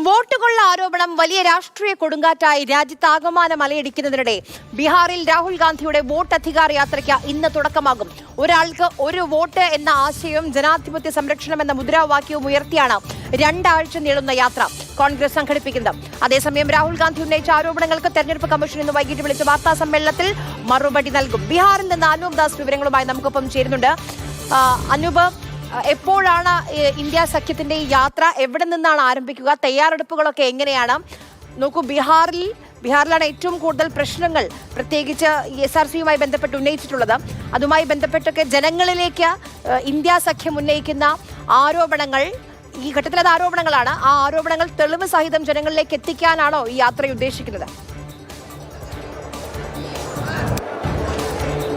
വോട്ടുകൊള്ള ആരോപണം വലിയ രാഷ്ട്രീയ കൊടുങ്കാറ്റായി രാജ്യത്താകമാനം അലയടിക്കുന്നതിനിടെ ബീഹാറിൽ രാഹുൽ ഗാന്ധിയുടെ വോട്ട് അധികാർ യാത്രയ്ക്ക് ഇന്ന് തുടക്കമാകും. ഒരാൾക്ക് ഒരു വോട്ട് എന്ന ആശയവും ജനാധിപത്യ സംരക്ഷണം എന്ന മുദ്രാവാക്യവും ഉയർത്തിയാണ് 2 ആഴ്ച നീളുന്ന യാത്ര കോൺഗ്രസ് സംഘടിപ്പിക്കുന്നത്. അതേസമയം രാഹുൽ ഗാന്ധി ഉന്നയിച്ച ആരോപണങ്ങൾക്ക് തെരഞ്ഞെടുപ്പ് കമ്മീഷൻ ഇന്ന് വൈകിട്ട് വിളിച്ച വാർത്താ സമ്മേളനത്തിൽ മറുപടി നൽകും. ബീഹാറിൽ നിന്ന് അനൂപ് ദാസ് വിവരങ്ങളുമായി നമുക്കൊപ്പം ചേരുന്നുണ്ട്. അനൂപ്, എപ്പോഴാണ് ഇന്ത്യ സഖ്യത്തിന്റെ ഈ യാത്ര? എവിടെ നിന്നാണ് ആരംഭിക്കുക? തയ്യാറെടുപ്പുകളൊക്കെ എങ്ങനെയാണ്? നോക്കൂ, ബീഹാറിലാണ് ഏറ്റവും കൂടുതൽ പ്രശ്നങ്ങൾ പ്രത്യേകിച്ച് SRCയുമായി ബന്ധപ്പെട്ട് ഉന്നയിച്ചിട്ടുള്ളത്. അതുമായി ബന്ധപ്പെട്ടൊക്കെ ജനങ്ങളിലേക്ക് ഇന്ത്യ സഖ്യം ഉന്നയിക്കുന്ന ആരോപണങ്ങൾ, ഈ ഘട്ടത്തിൽ അത് ആരോപണങ്ങളാണ്, ആ ആരോപണങ്ങൾ തെളിവ് സഹിതം ജനങ്ങളിലേക്ക് എത്തിക്കാനാണോ ഈ യാത്ര ഉദ്ദേശിക്കുന്നത്?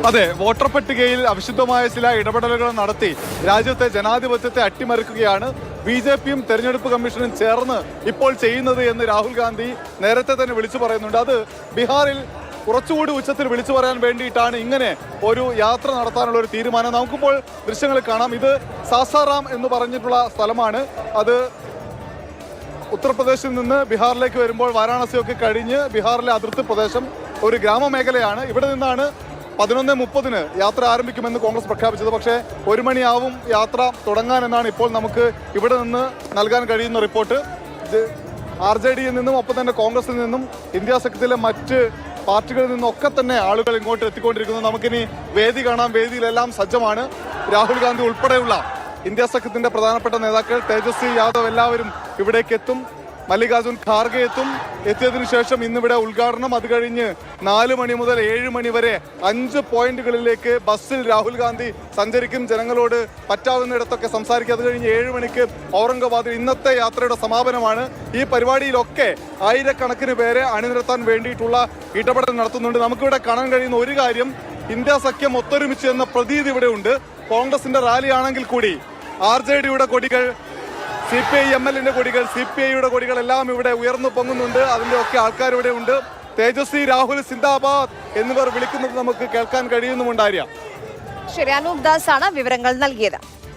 അതെ, വോട്ടർ പട്ടികയിൽ അവിശുദ്ധമായ ചില ഇടപെടലുകൾ നടത്തി രാജ്യത്തെ ജനാധിപത്യത്തെ അട്ടിമറിക്കുകയാണ് BJPയും തെരഞ്ഞെടുപ്പ് കമ്മീഷനും ചേർന്ന് ഇപ്പോൾ ചെയ്യുന്നത് എന്ന് രാഹുൽ ഗാന്ധി നേരത്തെ തന്നെ വിളിച്ചു പറയുന്നുണ്ട്. അത് ബീഹാറിൽ കുറച്ചുകൂടി ഉച്ചത്തിൽ വിളിച്ചു പറയാൻ വേണ്ടിയിട്ടാണ് ഇങ്ങനെ ഒരു യാത്ര നടത്താനുള്ള ഒരു തീരുമാനം. നമുക്കിപ്പോൾ ദൃശ്യങ്ങൾ കാണാം. ഇത് സാസാറാം എന്ന് പറഞ്ഞിട്ടുള്ള സ്ഥലമാണ്. അത് ഉത്തർപ്രദേശിൽ നിന്ന് ബീഹാറിലേക്ക് വരുമ്പോൾ വാരാണസിയൊക്കെ കഴിഞ്ഞ് ബീഹാറിലെ അതിർത്തി പ്രദേശം ഒരു ഗ്രാമമേഖലയാണ്. ഇവിടെ നിന്നാണ് 11:30 യാത്ര ആരംഭിക്കുമെന്ന് കോൺഗ്രസ് പ്രഖ്യാപിച്ചത്. പക്ഷേ 1 മണിയാവും യാത്ര തുടങ്ങാനെന്നാണ് ഇപ്പോൾ നമുക്ക് ഇവിടെ നിന്ന് നൽകാൻ കഴിയുന്ന റിപ്പോർട്ട്. RJDയിൽ നിന്നും ഒപ്പം തന്നെ കോൺഗ്രസിൽ നിന്നും ഇന്ത്യ സഖ്യത്തിലെ മറ്റ് പാർട്ടികളിൽ നിന്നൊക്കെ തന്നെ ആളുകൾ ഇങ്ങോട്ട് എത്തിക്കൊണ്ടിരിക്കുന്നു. നമുക്കിനി വേദി കാണാം. വേദിയിലെല്ലാം സജ്ജമാണ്. രാഹുൽ ഗാന്ധി ഉൾപ്പെടെയുള്ള ഇന്ത്യ സഖ്യത്തിന്റെ പ്രധാനപ്പെട്ട നേതാക്കൾ, തേജസ്വി യാദവ് എല്ലാവരും ഇവിടേക്ക് എത്തും. മല്ലികാർജുൻ ഖാർഗെ എത്തിയതിനു ശേഷം ഇന്നിവിടെ ഉദ്ഘാടനം. അത് കഴിഞ്ഞ് 4 മണി മുതൽ 7 മണി വരെ 5 പോയിന്റുകളിലേക്ക് ബസ്സിൽ രാഹുൽ ഗാന്ധി സഞ്ചരിക്കും. ജനങ്ങളോട് പറ്റാവുന്നിടത്തൊക്കെ സംസാരിക്കും. അത് കഴിഞ്ഞ് 7 മണിക്ക് ഔറംഗാബാദിൽ ഇന്നത്തെ യാത്രയുടെ സമാപനമാണ്. ഈ പരിപാടിയിലൊക്കെ ആയിരക്കണക്കിന് പേരെ അണിനിരത്താൻ വേണ്ടിയിട്ടുള്ള ഇടപെടൽ നടത്തുന്നുണ്ട്. നമുക്കിവിടെ കാണാൻ കഴിയുന്ന ഒരു കാര്യം, ഇന്ത്യ സഖ്യം ഒത്തൊരുമിച്ച് എന്ന പ്രതീതി ഇവിടെ ഉണ്ട്. കോൺഗ്രസിന്റെ റാലി ആണെങ്കിൽ കൂടി RJDയുടെ കൊടികൾ, CPI-MLന്റെ കൊടികൾ, CPIയുടെ കൊടികൾ എല്ലാം ഇവിടെ ഉയർന്നു പൊങ്ങുന്നുണ്ട്. അതിന്റെ ഒക്കെ ആൾക്കാർ ഇവിടെ ഉണ്ട്. തേജസ്വി, രാഹുൽ സിന്ദാബാദ് എന്നിവർ വിളിക്കുന്നത് നമുക്ക് കേൾക്കാൻ കഴിയുന്നുമുണ്ടായിരിക്കാം. ശരി, അനൂപ് ദാസ് ആണ് വിവരങ്ങൾ നൽകിയത്.